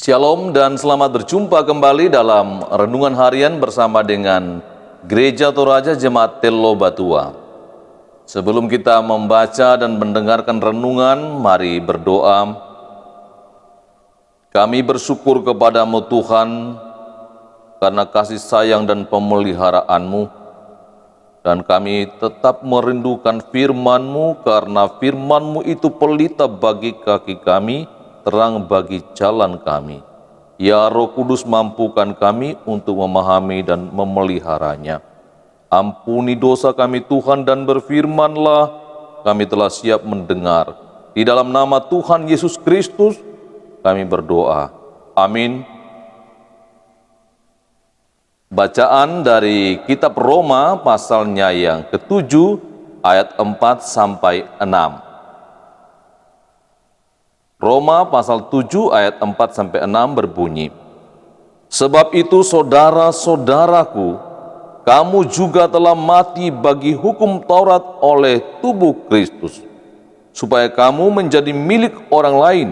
Shalom dan selamat berjumpa kembali dalam Renungan Harian bersama dengan Gereja Toraja Jemaat Tello Batua. Sebelum kita membaca dan mendengarkan renungan, mari berdoa. Kami bersyukur kepadamu Tuhan, karena kasih sayang dan pemeliharaanmu, dan kami tetap merindukan firman-Mu, karena firman-Mu itu pelita bagi kaki kami, terang bagi jalan kami. Ya Roh Kudus, mampukan kami untuk memahami dan memeliharanya. Ampuni dosa kami Tuhan, dan berfirman-Lah, kami telah siap mendengar. Di dalam nama Tuhan Yesus Kristus kami berdoa. Amin. Bacaan dari kitab Roma pasalnya yang ke-7 ayat 4 sampai 6. Roma pasal 7 ayat 4 sampai 6 berbunyi, "Sebab itu saudara-saudaraku, kamu juga telah mati bagi hukum Taurat oleh tubuh Kristus, supaya kamu menjadi milik orang lain,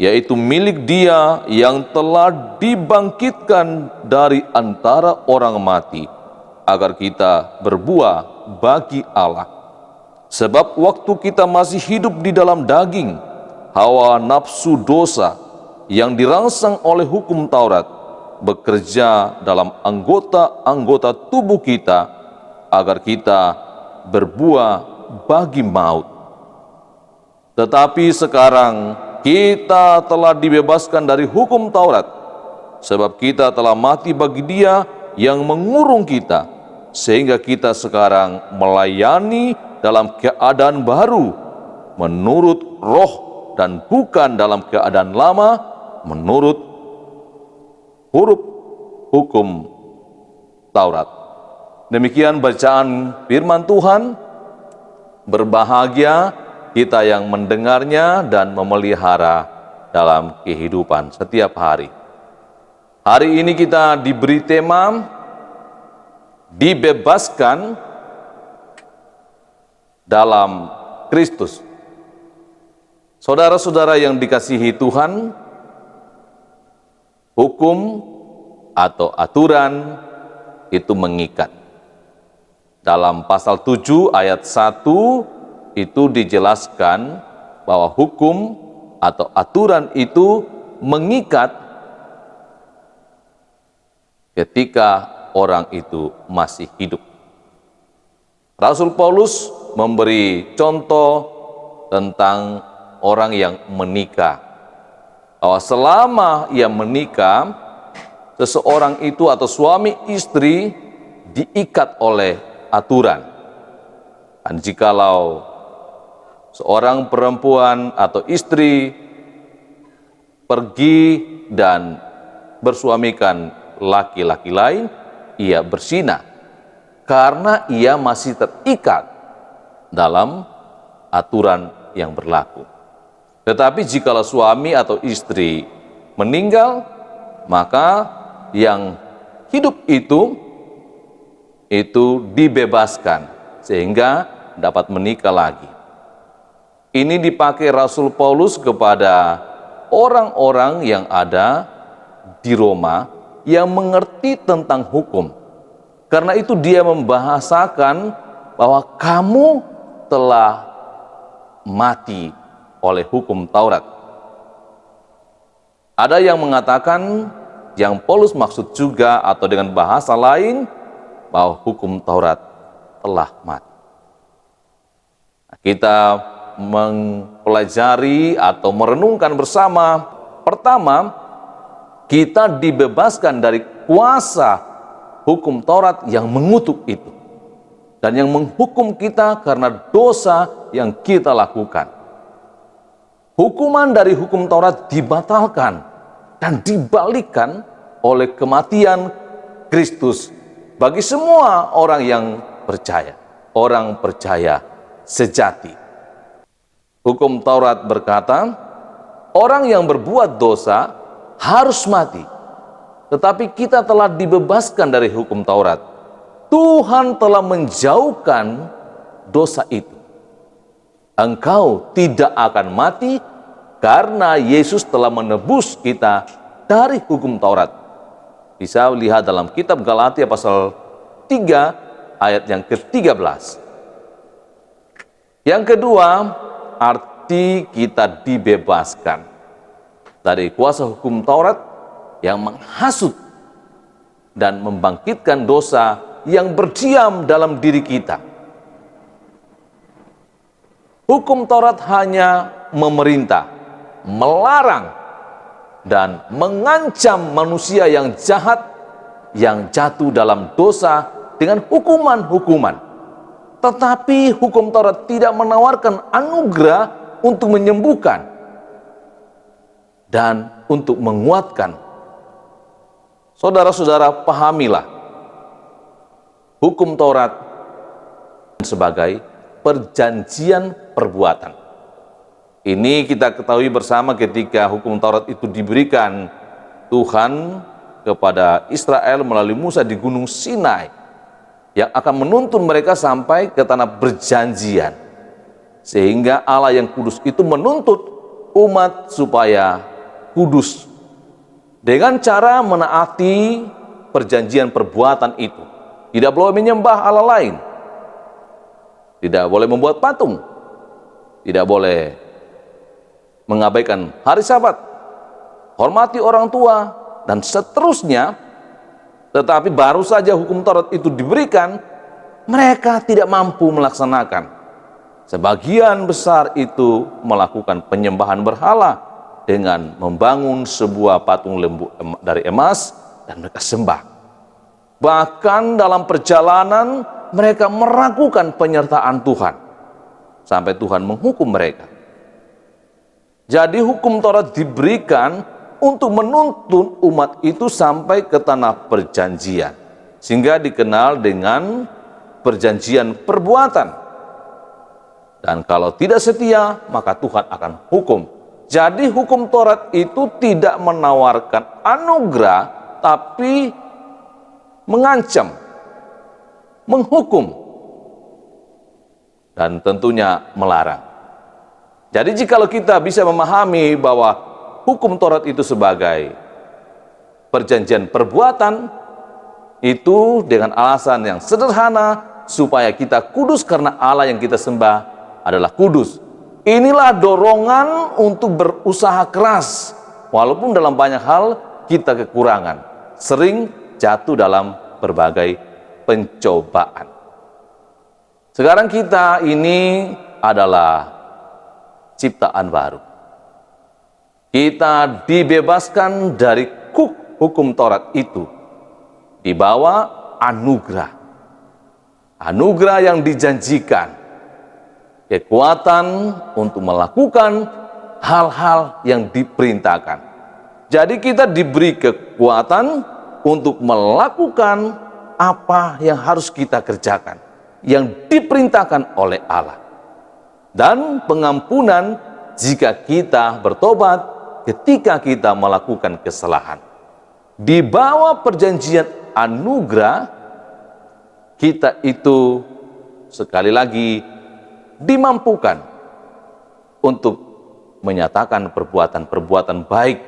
yaitu milik Dia yang telah dibangkitkan dari antara orang mati, agar kita berbuah bagi Allah. Sebab waktu kita masih hidup di dalam daging, hawa nafsu dosa yang dirangsang oleh hukum Taurat bekerja dalam anggota-anggota tubuh kita, agar kita berbuah bagi maut. Tetapi sekarang kita telah dibebaskan dari hukum Taurat, sebab kita telah mati bagi Dia yang mengurung kita, sehingga kita sekarang melayani dalam keadaan baru, menurut roh, dan bukan dalam keadaan lama, menurut huruf hukum Taurat." Demikian bacaan firman Tuhan. Berbahagia kita yang mendengarnya dan memelihara dalam kehidupan setiap hari. Hari ini kita diberi tema dibebaskan dalam Kristus. Saudara-saudara yang dikasihi Tuhan, hukum atau aturan itu mengikat. Dalam pasal 7 ayat 1 itu dijelaskan bahwa hukum atau aturan itu mengikat ketika orang itu masih hidup. Rasul Paulus memberi contoh tentang orang yang menikah, bahwa selama ia menikah, seseorang itu atau suami istri diikat oleh aturan. Dan jikalau seorang perempuan atau istri pergi dan bersuamikan laki-laki lain, ia berzina karena ia masih terikat dalam aturan yang berlaku. Tetapi jikalau suami atau istri meninggal, maka yang hidup itu dibebaskan sehingga dapat menikah lagi. Ini dipakai Rasul Paulus kepada orang-orang yang ada di Roma yang mengerti tentang hukum. Karena itu dia membahasakan bahwa kamu telah mati oleh hukum Taurat. Ada yang mengatakan, yang Paulus maksud juga atau dengan bahasa lain, bahwa hukum Taurat telah mati. Kita mempelajari atau merenungkan bersama. Pertama, kita dibebaskan dari kuasa hukum Taurat yang mengutuk itu, dan yang menghukum kita karena dosa yang kita lakukan. Hukuman dari hukum Taurat dibatalkan dan dibalikkan oleh kematian Kristus bagi semua orang yang percaya, orang percaya sejati. Hukum Taurat berkata, orang yang berbuat dosa harus mati. Tetapi kita telah dibebaskan dari hukum Taurat. Tuhan telah menjauhkan dosa itu. Engkau tidak akan mati karena Yesus telah menebus kita dari hukum Taurat. Bisa lihat dalam kitab Galatia pasal 3 ayat yang ke-13. Yang kedua, arti kita dibebaskan dari kuasa hukum Taurat yang menghasut dan membangkitkan dosa yang berdiam dalam diri kita. Hukum Taurat hanya memerintah, melarang, dan mengancam manusia yang jahat yang jatuh dalam dosa dengan hukuman-hukuman. Tetapi hukum Taurat tidak menawarkan anugerah untuk menyembuhkan dan untuk menguatkan. Saudara-saudara, pahamilah hukum Taurat sebagai perjanjian perbuatan. Ini kita ketahui bersama ketika hukum Taurat itu diberikan Tuhan kepada Israel melalui Musa di Gunung Sinai, yang akan menuntun mereka sampai ke tanah perjanjian. Sehingga Allah yang kudus itu menuntut umat supaya kudus dengan cara menaati perjanjian perbuatan itu. Tidak boleh menyembah Allah lain, tidak boleh membuat patung, tidak boleh mengabaikan hari Sabat, hormati orang tua, dan seterusnya. Tetapi baru saja hukum Taurat itu diberikan, mereka tidak mampu melaksanakan. Sebagian besar itu melakukan penyembahan berhala dengan membangun sebuah patung lembu dari emas dan mereka sembah. Bahkan dalam perjalanan mereka meragukan penyertaan Tuhan sampai Tuhan menghukum mereka. Jadi hukum Taurat diberikan untuk menuntun umat itu sampai ke tanah perjanjian, sehingga dikenal dengan perjanjian perbuatan. Dan kalau tidak setia, maka Tuhan akan hukum. Jadi hukum Taurat itu tidak menawarkan anugerah, tapi mengancam, menghukum, dan tentunya melarang. Jadi jikalau kita bisa memahami bahwa hukum Taurat itu sebagai perjanjian perbuatan, itu dengan alasan yang sederhana supaya kita kudus karena Allah yang kita sembah adalah kudus. Inilah dorongan untuk berusaha keras, walaupun dalam banyak hal kita kekurangan, sering jatuh dalam berbagai pencobaan. Sekarang kita ini adalah ciptaan baru. Kita dibebaskan dari hukum Taurat itu, dibawa anugerah. Anugerah yang dijanjikan kekuatan untuk melakukan hal-hal yang diperintahkan. Jadi kita diberi kekuatan untuk melakukan apa yang harus kita kerjakan, yang diperintahkan oleh Allah. Dan pengampunan jika kita bertobat ketika kita melakukan kesalahan. Di bawah perjanjian anugerah, kita itu sekali lagi dimampukan untuk menyatakan perbuatan-perbuatan baik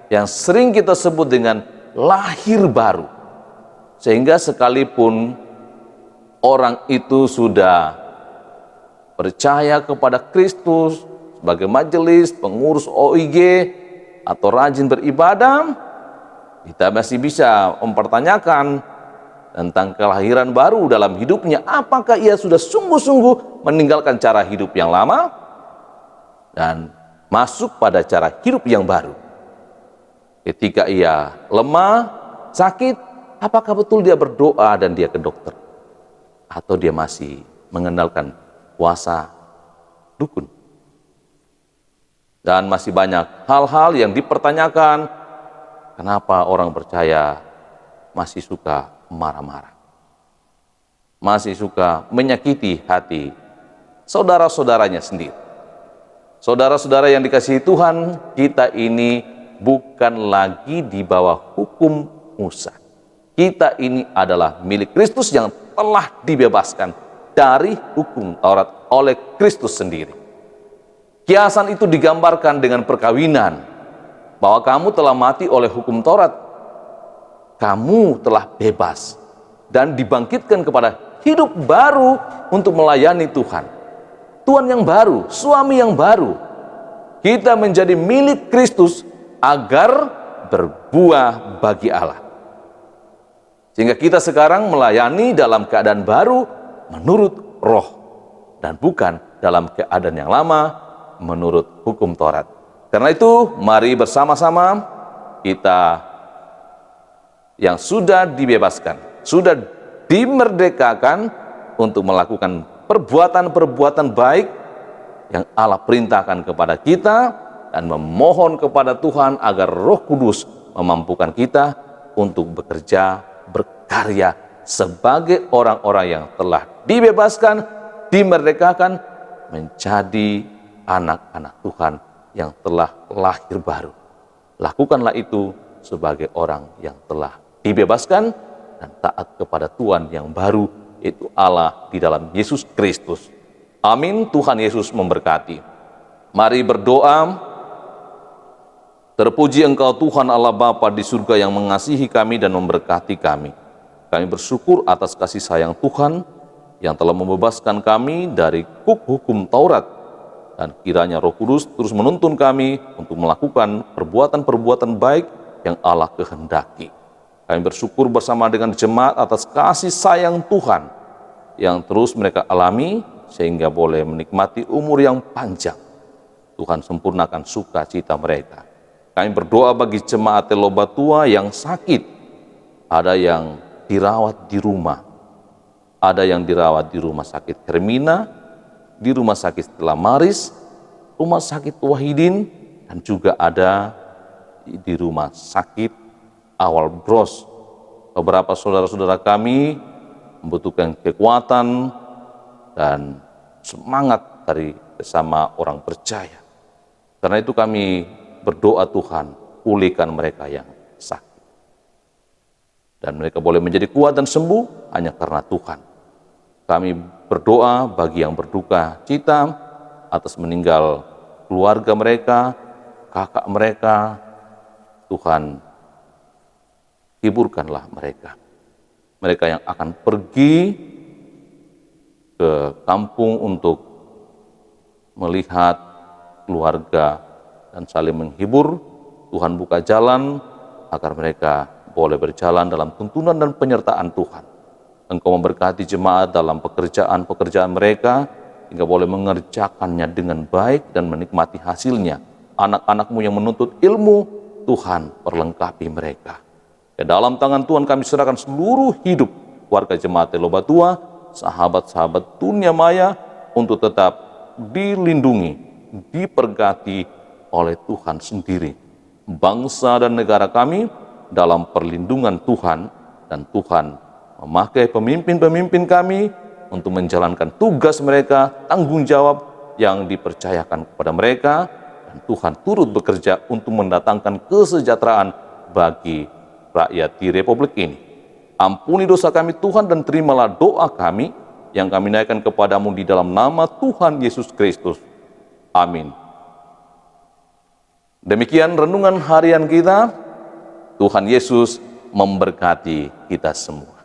yang sering kita sebut dengan lahir baru. Sehingga sekalipun orang itu sudah percaya kepada Kristus sebagai majelis, pengurus OIG, atau rajin beribadah, kita masih bisa mempertanyakan tentang kelahiran baru dalam hidupnya. Apakah ia sudah sungguh-sungguh meninggalkan cara hidup yang lama dan masuk pada cara hidup yang baru? Ketika ia lemah, sakit, apakah betul dia berdoa dan dia ke dokter? Atau dia masih mengandalkan kuasa dukun? Dan masih banyak hal-hal yang dipertanyakan. Kenapa orang percaya masih suka marah-marah, masih suka menyakiti hati saudara-saudaranya sendiri? Saudara-saudara yang dikasihi Tuhan, kita ini bukan lagi di bawah hukum Musa. Kita ini adalah milik Kristus yang telah dibebaskan dari hukum Taurat oleh Kristus sendiri. Kiasan itu digambarkan dengan perkawinan, bahwa kamu telah mati oleh hukum Taurat. Kamu telah bebas dan dibangkitkan kepada hidup baru untuk melayani Tuhan. Tuhan yang baru, suami yang baru. Kita menjadi milik Kristus agar berbuah bagi Allah. Sehingga kita sekarang melayani dalam keadaan baru menurut roh, dan bukan dalam keadaan yang lama menurut hukum Taurat. Karena itu, mari bersama-sama kita yang sudah dibebaskan, sudah dimerdekakan untuk melakukan perbuatan-perbuatan baik yang Allah perintahkan kepada kita, dan memohon kepada Tuhan agar Roh Kudus memampukan kita untuk bekerja, berkarya sebagai orang-orang yang telah dibebaskan, dimerdekakan, menjadi anak-anak Tuhan yang telah lahir baru. Lakukanlah itu sebagai orang yang telah dibebaskan dan taat kepada Tuhan yang baru, yaitu Allah di dalam Yesus Kristus. Amin. Tuhan Yesus memberkati. Mari berdoa. Terpuji Engkau Tuhan Allah Bapa di surga yang mengasihi kami dan memberkati kami. Kami bersyukur atas kasih sayang Tuhan yang telah membebaskan kami dari hukum Taurat, dan kiranya Roh Kudus terus menuntun kami untuk melakukan perbuatan-perbuatan baik yang Allah kehendaki. Kami bersyukur bersama dengan jemaat atas kasih sayang Tuhan yang terus mereka alami sehingga boleh menikmati umur yang panjang. Tuhan sempurnakan sukacita mereka. Kami berdoa bagi jemaat Telobatua yang sakit. Ada yang dirawat di rumah. Ada yang dirawat di rumah sakit Hermina, di rumah sakit Stella Maris, rumah sakit Wahidin, dan juga ada di rumah sakit Awal Bros. Beberapa saudara-saudara kami membutuhkan kekuatan dan semangat dari bersama orang percaya. Karena itu kami berdoa, Tuhan, pulihkan mereka yang sakit. Dan mereka boleh menjadi kuat dan sembuh hanya karena Tuhan. Kami berdoa bagi yang berduka cita atas meninggal keluarga mereka, kakak mereka. Tuhan, hiburkanlah mereka. Mereka yang akan pergi ke kampung untuk melihat keluarga dan saling menghibur, Tuhan buka jalan agar mereka boleh berjalan dalam tuntunan dan penyertaan Tuhan. Engkau memberkati jemaat dalam pekerjaan-pekerjaan mereka, hingga boleh mengerjakannya dengan baik dan menikmati hasilnya. Anak-anak-Mu yang menuntut ilmu, Tuhan perlengkapi mereka. Ke dalam tangan Tuhan kami serahkan seluruh hidup warga jemaat Telobatua, sahabat-sahabat dunia maya, untuk tetap dilindungi, diberkati oleh Tuhan sendiri. Bangsa dan negara kami dalam perlindungan Tuhan, dan Tuhan memakai pemimpin-pemimpin kami untuk menjalankan tugas mereka, tanggung jawab yang dipercayakan kepada mereka, dan Tuhan turut bekerja untuk mendatangkan kesejahteraan bagi rakyat di Republik ini. Ampuni dosa kami Tuhan, dan terimalah doa kami yang kami naikkan kepadamu di dalam nama Tuhan Yesus Kristus. Amin. Demikian renungan harian kita. Tuhan Yesus memberkati kita semua.